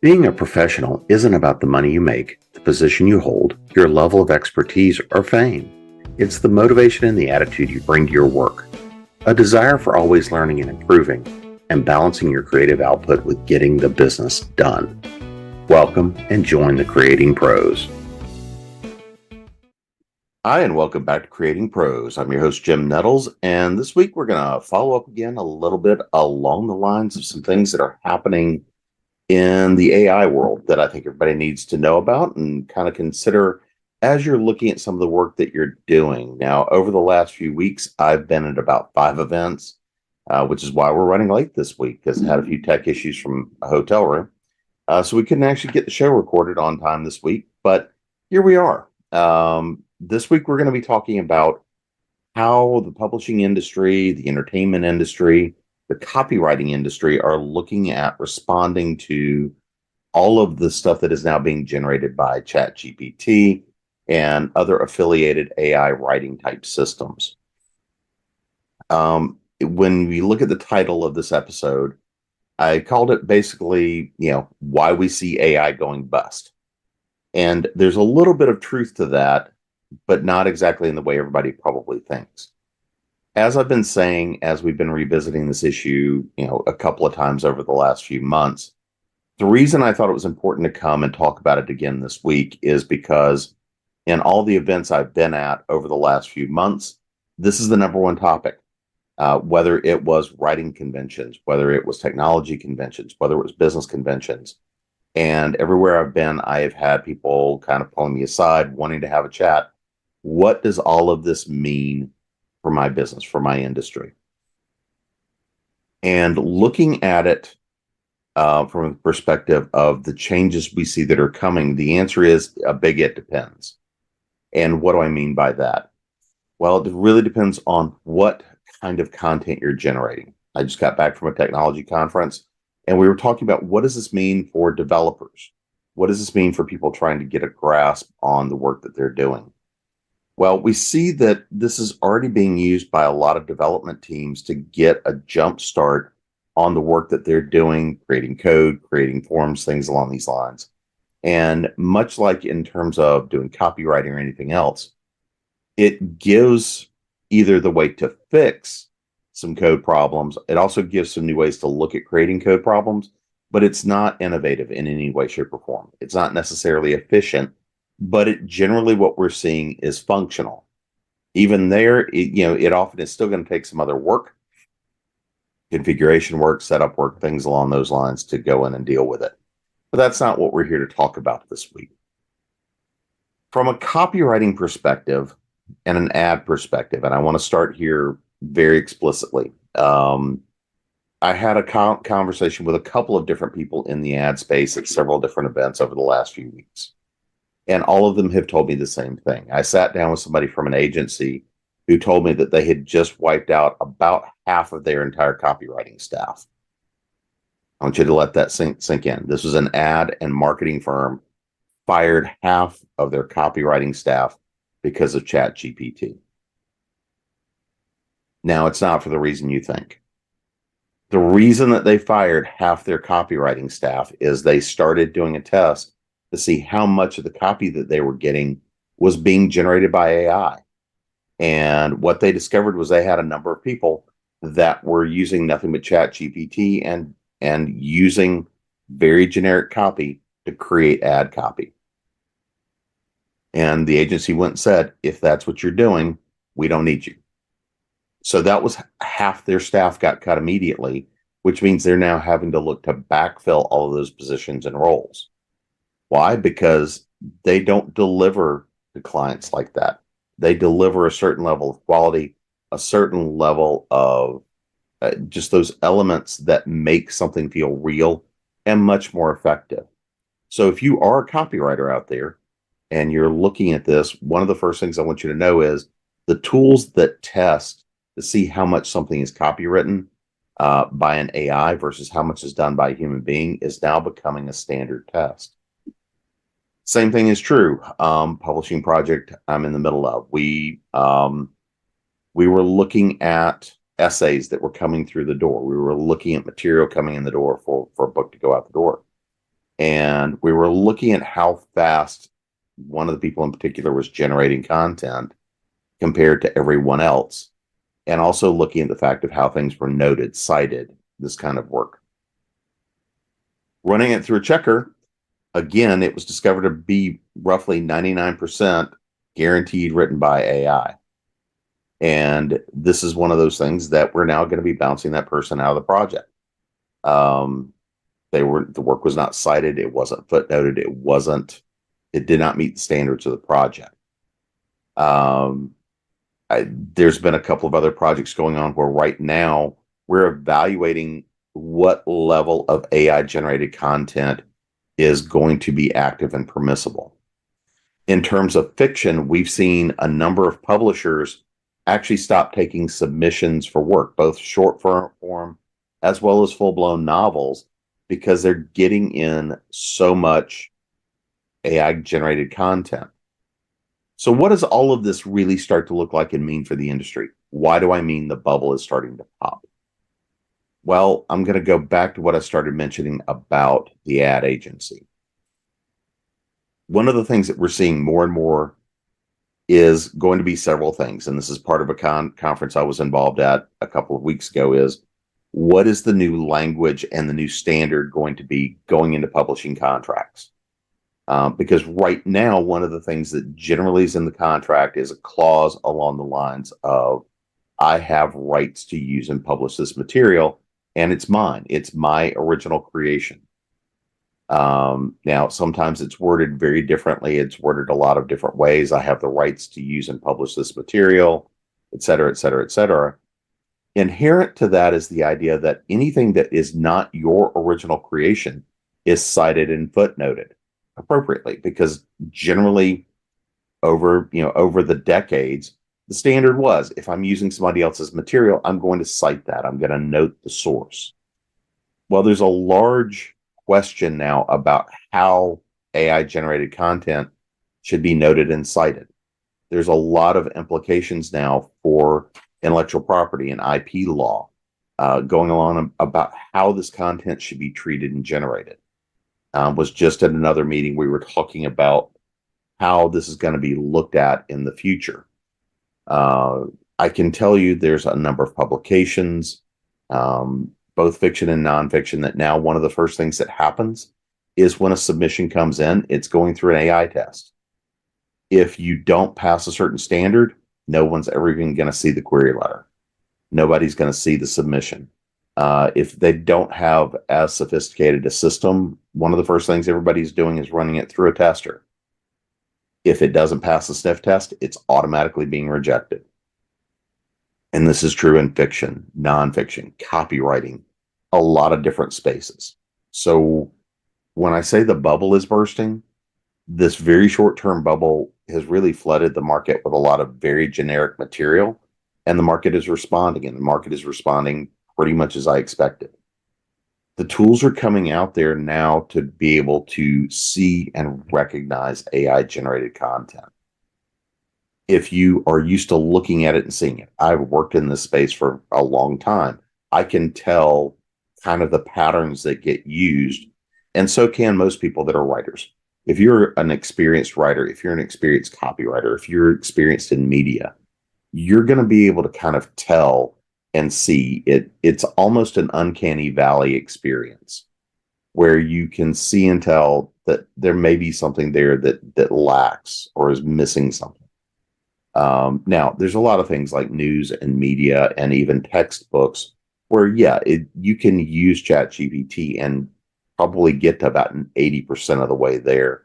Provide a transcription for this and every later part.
Being a professional isn't about the money you make, the position you hold, your level of expertise, or fame. It's the motivation and the attitude you bring to your work, a desire for always learning and improving, and balancing your creative output with getting the business done. Welcome and join the Creating Pros. Hi, and welcome back to Creating Pros. I'm your host, Jim Nettles, and this week we're going to follow up again a little bit along the lines of some things that are happening in the AI world that I think everybody needs to know about and kind of consider as you're looking at some of the work that you're doing. Now, over the last few weeks, I've been at about 5 events, which is why we're running late this week because I had a few tech issues from a hotel room. So we couldn't actually get the show recorded on time this week, but here we are. This week, we're going to be talking about how the publishing industry, the entertainment industry, the copywriting industry are looking at responding to all of the stuff that is now being generated by Chat GPT and other affiliated AI writing type systems. When we look at the title of this episode, I called it basically, why we see AI going bust. And there's a little bit of truth to that, but not exactly in the way everybody probably thinks. As I've been saying, as we've been revisiting this issue, a couple of times over the last few months, the reason I thought it was important to come and talk about it again this week is because in all the events I've been at over the last few months, this is the number one topic. Whether it was writing conventions, whether it was technology conventions, whether it was business conventions. And everywhere I've been, I have had people kind of pulling me aside, wanting to have a chat. What does all of this mean for my business, for my industry? And looking at it from the perspective of the changes we see that are coming, the answer is a big it depends. And what do I mean by that? Well, it really depends on what kind of content you're generating. I just got back from a technology conference, and we were talking about what does this mean for developers? What does this mean for people trying to get a grasp on the work that they're doing? Well, we see that this is already being used by a lot of development teams to get a jump start on the work that they're doing, creating code, creating forms, things along these lines. And much like in terms of doing copywriting or anything else, it gives either the way to fix some code problems. It also gives some new ways to look at creating code problems, but it's not innovative in any way, shape, or form. It's not necessarily efficient, but it generally what we're seeing is functional. Even there, it often is still going to take some other work, configuration work, setup work, things along those lines to go in and deal with it. But that's not what we're here to talk about this week. From a copywriting perspective and an ad perspective, and I want to start here very explicitly. I had a conversation with a couple of different people in the ad space at several different events over the last few weeks. And all of them have told me the same thing. I sat down with somebody from an agency who told me that they had just wiped out about half of their entire copywriting staff. I want you to let that sink in. This was an ad and marketing firm, fired half of their copywriting staff because of Chat GPT. Now, it's not for the reason you think. The reason that they fired half their copywriting staff is they started doing a test to see how much of the copy that they were getting was being generated by AI. And what they discovered was they had a number of people that were using nothing but Chat GPT and using very generic copy to create ad copy. And the agency went and said, if that's what you're doing, we don't need you. So that was half their staff got cut immediately, which means they're now having to look to backfill all of those positions and roles. Why? Because they don't deliver to clients like that. They deliver a certain level of quality, a certain level of just those elements that make something feel real and much more effective. So if you are a copywriter out there and you're looking at this, one of the first things I want you to know is the tools that test to see how much something is copywritten by an AI versus how much is done by a human being is now becoming a standard test. Same thing is true. Publishing project I'm in the middle of. We were looking at essays that were coming through the door. We were looking at material coming in the door for a book to go out the door. And we were looking at how fast one of the people in particular was generating content compared to everyone else, and also looking at the fact of how things were noted, cited, this kind of work. Running it through a checker, again, it was discovered to be roughly 99% guaranteed written by AI. And this is one of those things that we're now going to be bouncing that person out of the project. The work was not cited, it wasn't footnoted, it did not meet the standards of the project. There's been a couple of other projects going on where right now we're evaluating what level of AI generated content is going to be active and permissible. In terms of fiction, we've seen a number of publishers actually stop taking submissions for work, both short form as well as full-blown novels, because they're getting in so much AI generated content. So what does all of this really start to look like and mean for the industry? Why do I mean the bubble is starting to pop? Well, I'm going to go back to what I started mentioning about the ad agency. One of the things that we're seeing more and more is going to be several things, and this is part of a conference I was involved at a couple of weeks ago, is what is the new language and the new standard going to be going into publishing contracts? Because right now, one of the things that generally is in the contract is a clause along the lines of, I have rights to use and publish this material, and it's mine. It's my original creation. Now, sometimes it's worded very differently. It's worded a lot of different ways. I have the rights to use and publish this material, et cetera, et cetera, et cetera. Inherent to that is the idea that anything that is not your original creation is cited and footnoted appropriately, because generally over the decades, the standard was, if I'm using somebody else's material, I'm going to cite that. I'm going to note the source. Well, there's a large question now about how AI generated content should be noted and cited. There's a lot of implications now for intellectual property and IP law going along about how this content should be treated and generated. Was just at another meeting, we were talking about how this is going to be looked at in the future. I can tell you there's a number of publications, both fiction and nonfiction, that now one of the first things that happens is when a submission comes in, it's going through an AI test. If you don't pass a certain standard, no one's ever even going to see the query letter. Nobody's going to see the submission. If they don't have as sophisticated a system, one of the first things everybody's doing is running it through a tester. If it doesn't pass the sniff test, it's automatically being rejected. And this is true in fiction, nonfiction, copywriting, a lot of different spaces. So when I say the bubble is bursting, this very short-term bubble has really flooded the market with a lot of very generic material, and the market is responding, and the market is responding pretty much as I expected. The tools are coming out there now to be able to see and recognize AI-generated content. If you are used to looking at it and seeing it, I've worked in this space for a long time. I can tell kind of the patterns that get used, and so can most people that are writers. If you're an experienced writer, if you're an experienced copywriter, if you're experienced in media, you're going to be able to kind of tell and see it. It's almost an uncanny valley experience where you can see and tell that there may be something there that lacks or is missing something. Now, there's a lot of things like news and media and even textbooks where, you can use Chat GPT and probably get to about 80% of the way there,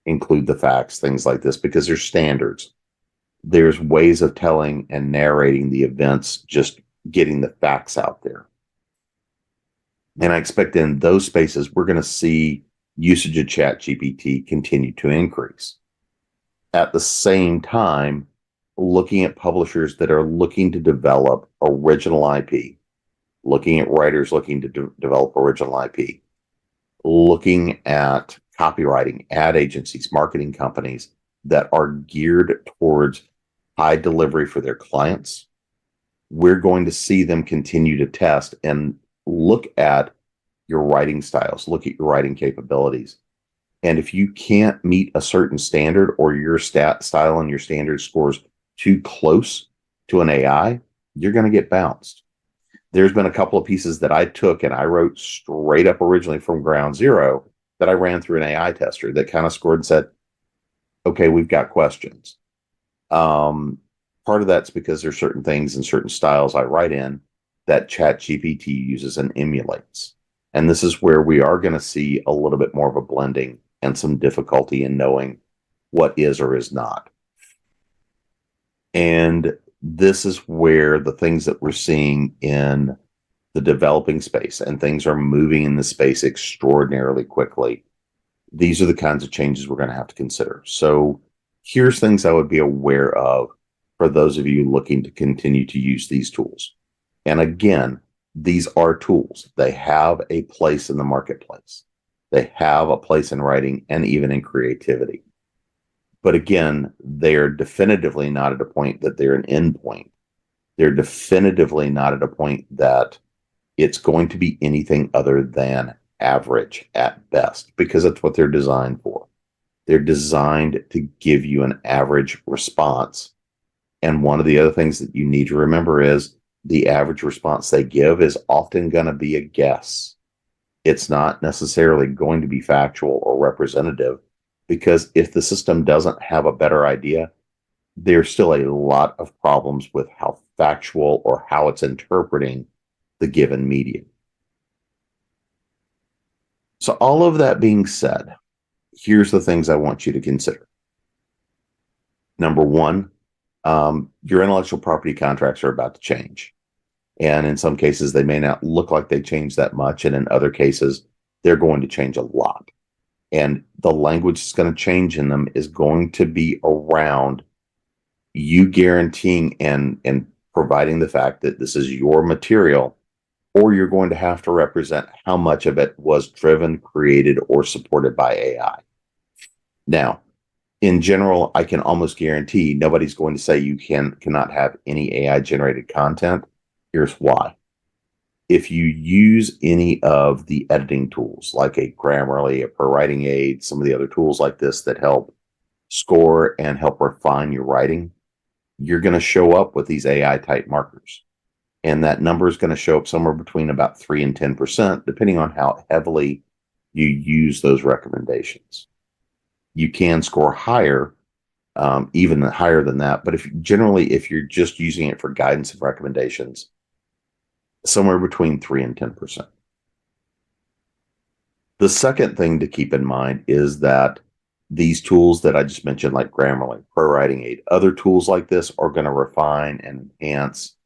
include the facts, things like this, because there's standards. There's ways of telling and narrating the events, just getting the facts out there. And I expect in those spaces, we're going to see usage of Chat GPT continue to increase. At the same time, looking at publishers that are looking to develop original IP, looking at writers looking to develop original IP, looking at copywriting, ad agencies, marketing companies that are geared towards high delivery for their clients, we're going to see them continue to test and look at your writing styles, look at your writing capabilities. And if you can't meet a certain standard or your stat style and your standard scores too close to an AI, you're going to get bounced. There's been a couple of pieces that I took and I wrote straight up originally from ground zero that I ran through an AI tester that kind of scored and said, okay, we've got questions. Part of that's because there's certain things and certain styles I write in that Chat GPT uses and emulates. And this is where we are going to see a little bit more of a blending and some difficulty in knowing what is or is not. And this is where the things that we're seeing in the developing space and things are moving in the space extraordinarily quickly. These are the kinds of changes we're going to have to consider. So here's things I would be aware of for those of you looking to continue to use these tools. And again, these are tools. They have a place in the marketplace. They have a place in writing and even in creativity. But again, they're definitively not at a point that they're an endpoint. They're definitively not at a point that it's going to be anything other than average at best, because that's what they're designed for. They're designed to give you an average response. And one of the other things that you need to remember is the average response they give is often going to be a guess. It's not necessarily going to be factual or representative, because if the system doesn't have a better idea, there's still a lot of problems with how factual or how it's interpreting the given medium. So all of that being said, here's the things I want you to consider. Number one, your intellectual property contracts are about to change. And in some cases, they may not look like they change that much. And in other cases, they're going to change a lot. And the language that's going to change in them is going to be around you guaranteeing and providing the fact that this is your material, or you're going to have to represent how much of it was driven, created, or supported by AI. Now, in general, I can almost guarantee nobody's going to say you cannot have any AI generated content. Here's why. If you use any of the editing tools like a Grammarly, a ProWriting Aid, some of the other tools like this that help score and help refine your writing, you're going to show up with these AI type markers. And that number is going to show up somewhere between about 3 and 10%, depending on how heavily you use those recommendations. You can score higher, even higher than that. But if you're just using it for guidance and recommendations, somewhere between 3 and 10%. The second thing to keep in mind is that these tools that I just mentioned, like Grammarly, ProWriting Aid, other tools like this are going to refine and enhance,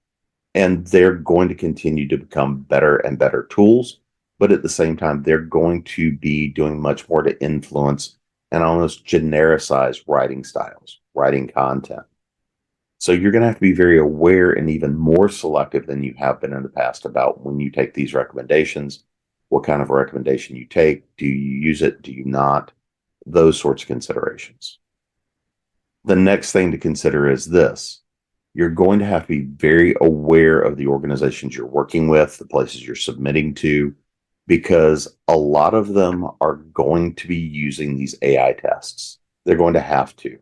and they're going to continue to become better and better tools. But at the same time, they're going to be doing much more to influence and almost genericize writing styles, writing content. So you're going to have to be very aware and even more selective than you have been in the past about when you take these recommendations, what kind of a recommendation you take, do you use it, do you not, those sorts of considerations. The next thing to consider is this. You're going to have to be very aware of the organizations you're working with, the places you're submitting to, because a lot of them are going to be using these AI tests. They're going to have to.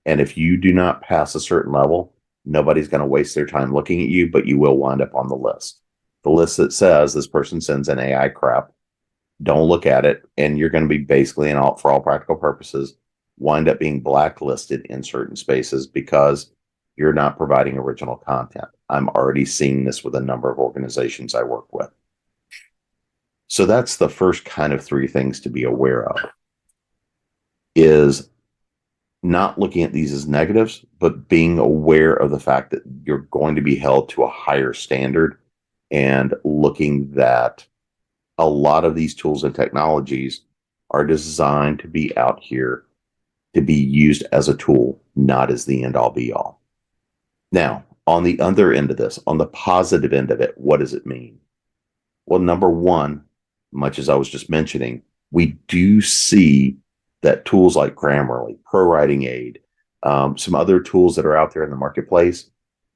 And if you do not pass a certain level, nobody's going to waste their time looking at you, but you will wind up on the list. The list that says this person sends an AI crap, don't look at it, and you're going to be basically, for all practical purposes, wind up being blacklisted in certain spaces because you're not providing original content. I'm already seeing this with a number of organizations I work with. So that's the first kind of 3 things to be aware of, is not looking at these as negatives, but being aware of the fact that you're going to be held to a higher standard, and looking that a lot of these tools and technologies are designed to be out here to be used as a tool, not as the end all be all. Now, on the other end of this, on the positive end of it, what does it mean? Well, number one, much as I was just mentioning, we do see that tools like Grammarly, ProWriting Aid, some other tools that are out there in the marketplace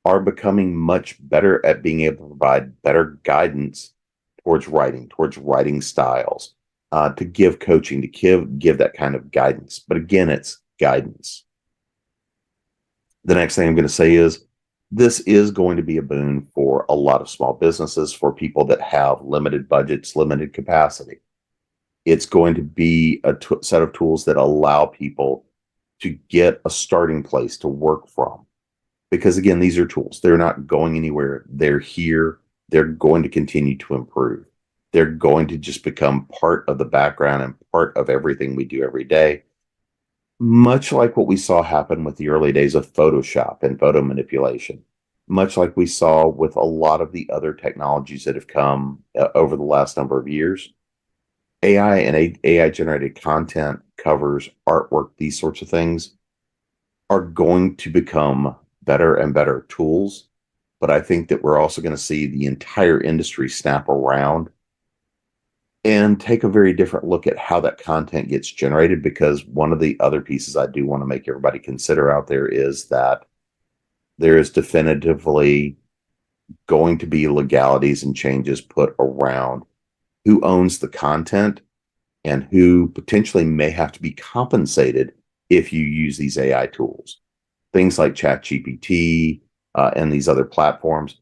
are becoming much better at being able to provide better guidance towards writing styles, to give coaching, to give that kind of guidance. But again, it's guidance. The next thing I'm going to say is this is going to be a boon for a lot of small businesses, for people that have limited budgets, limited capacity. It's going to be a set of tools that allow people to get a starting place to work from. Because again, these are tools. They're not going anywhere. They're here. They're going to continue to improve. They're going to just become part of the background and part of everything we do every day. Much like what we saw happen with the early days of Photoshop and photo manipulation, much like we saw with a lot of the other technologies that have come over the last number of years. AI and AI generated content, covers, artwork, these sorts of things are going to become better and better tools. But I think that we're also going to see the entire industry snap around and take a very different look at how that content gets generated, because one of the other pieces I do want to make everybody consider out there is that there is definitively going to be legalities and changes put around who owns the content and who potentially may have to be compensated if you use these AI tools. Things like Chat GPT and these other platforms,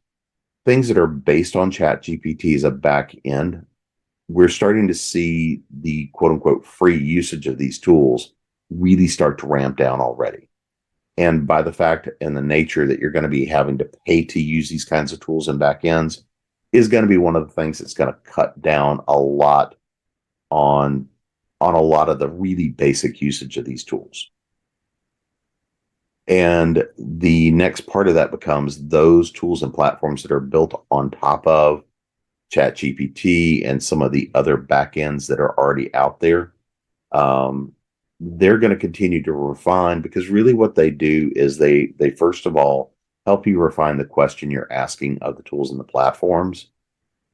things that are based on Chat GPT as a back end. We're starting to see the quote unquote free usage of these tools really start to ramp down already. And by the fact and the nature that you're going to be having to pay to use these kinds of tools and back ends is going to be one of the things that's going to cut down a lot on a lot of the really basic usage of these tools. And the next part of that becomes those tools and platforms that are built on top of Chat GPT and some of the other backends that are already out there. They're going to continue to refine, because really what they do is they first of all help you refine the question you're asking of the tools and the platforms,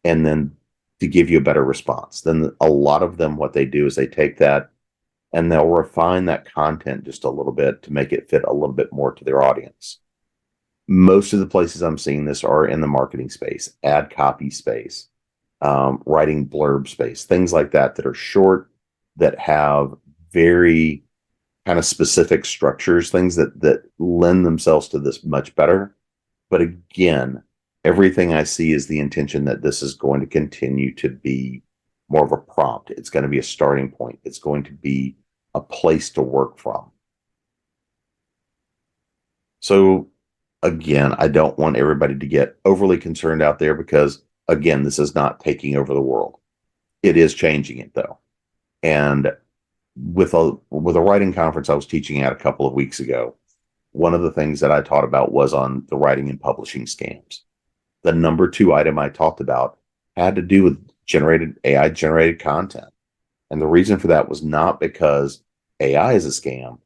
and then to give you a better response. Then a lot of them, what they do is they take that and they'll refine that content just a little bit to make it fit a little bit more to their audience. Most of the places I'm seeing this are in the marketing space, ad copy space, writing blurb space, things like that, that are short, that have very kind of specific structures, things that lend themselves to this much better. But again, everything I see is the intention that this is going to continue to be more of a prompt. It's going to be a starting point. It's going to be a place to work from. So again, I don't want everybody to get overly concerned out there, because again, this is not taking over the world. It is changing it though. And with a writing conference I was teaching at a couple of weeks ago, one of the things that I taught about was on the writing and publishing scams. The number 2 item I talked about had to do with AI generated content. And the reason for that was not because AI is a scam,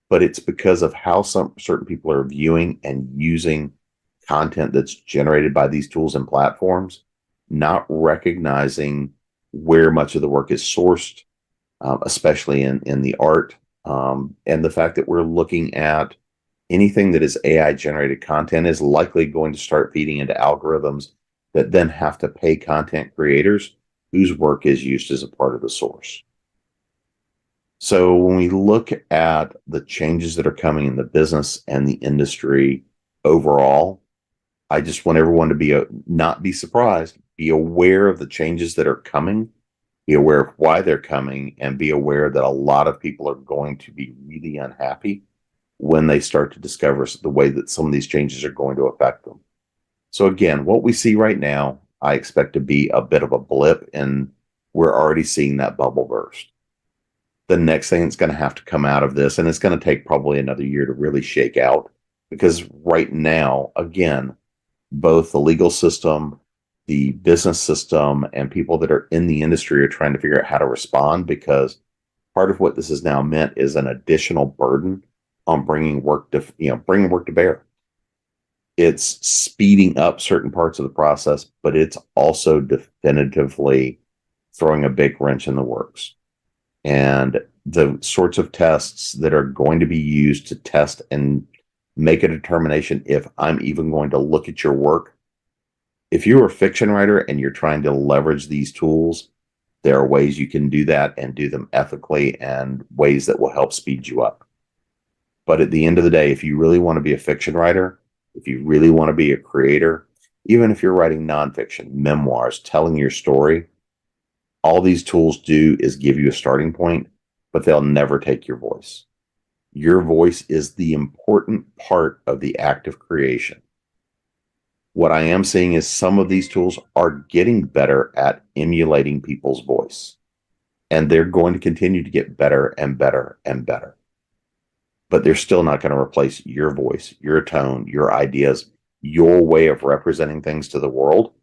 but it's because of how certain people are viewing and using content that's generated by these tools and platforms, not recognizing where much of the work is sourced, especially in the art, and the fact that we're looking at anything that is AI generated content is likely going to start feeding into algorithms that then have to pay content creators whose work is used as a part of the source. So when we look at the changes that are coming in the business and the industry overall, I just want everyone to not be surprised, be aware of the changes that are coming, be aware of why they're coming, and be aware that a lot of people are going to be really unhappy when they start to discover the way that some of these changes are going to affect them. So again, what we see right now, I expect to be a bit of a blip, and we're already seeing that bubble burst. The next thing that's going to have to come out of this, and it's going to take probably another year to really shake out, because right now, again, both the legal system, the business system, and people that are in the industry are trying to figure out how to respond, because part of what this has now meant is an additional burden on bringing work to bear. It's speeding up certain parts of the process, but it's also definitively throwing a big wrench in the works. And the sorts of tests that are going to be used to test and make a determination if I'm even going to look at your work If you're a fiction writer and you're trying to leverage these tools, there are ways you can do that and do them ethically and ways that will help speed you up. But at the end of the day, if you really want to be a fiction writer, if you really want to be a creator, even if you're writing nonfiction, memoirs, telling your story, all these tools do is give you a starting point, but they'll never take your voice. Your voice is the important part of the act of creation. What I am seeing is some of these tools are getting better at emulating people's voice, and they're going to continue to get better and better and better. But they're still not going to replace your voice, your tone, your ideas, your way of representing things to the world.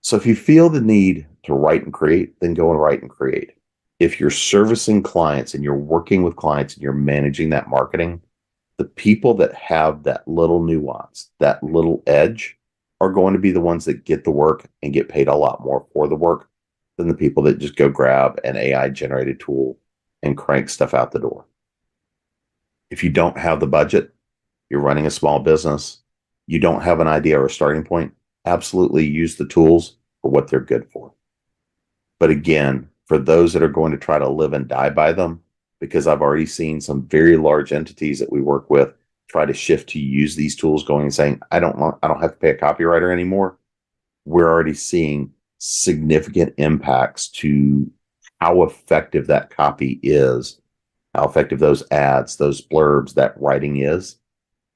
So if you feel the need to write and create, then go and write and create. If you're servicing clients and you're working with clients and you're managing that marketing, the people that have that little nuance, that little edge, are going to be the ones that get the work and get paid a lot more for the work than the people that just go grab an AI generated tool and crank stuff out the door. If you don't have the budget, you're running a small business, you don't have an idea or a starting point, absolutely use the tools for what they're good for. But again, for those that are going to try to live and die by them, because I've already seen some very large entities that we work with try to shift to use these tools, going and saying, I don't have to pay a copywriter anymore. We're already seeing significant impacts to how effective that copy is, how effective those ads, those blurbs, that writing is,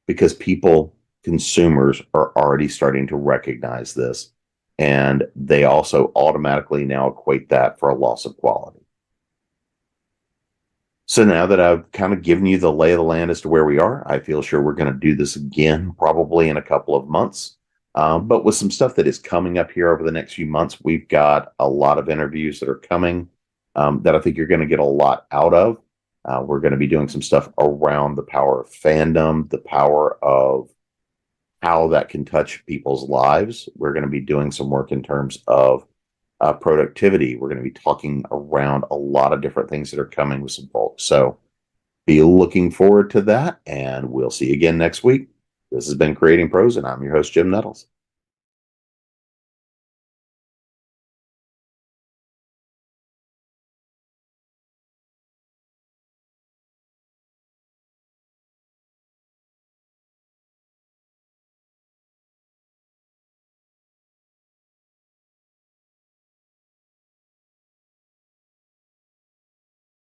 because people, consumers, are already starting to recognize this. And they also automatically now equate that for a loss of quality. So now that I've kind of given you the lay of the land as to where we are, I feel sure we're going to do this again, probably in a couple of months. But with some stuff that is coming up here over the next few months, we've got a lot of interviews that are coming that I think you're going to get a lot out of. We're going to be doing some stuff around the power of fandom, the power of how that can touch people's lives. We're going to be doing some work in terms of productivity. We're going to be talking around a lot of different things that are coming with some folks. So be looking forward to that, and we'll see you again next week. This has been Creating Pros, and I'm your host, Jim Nettles.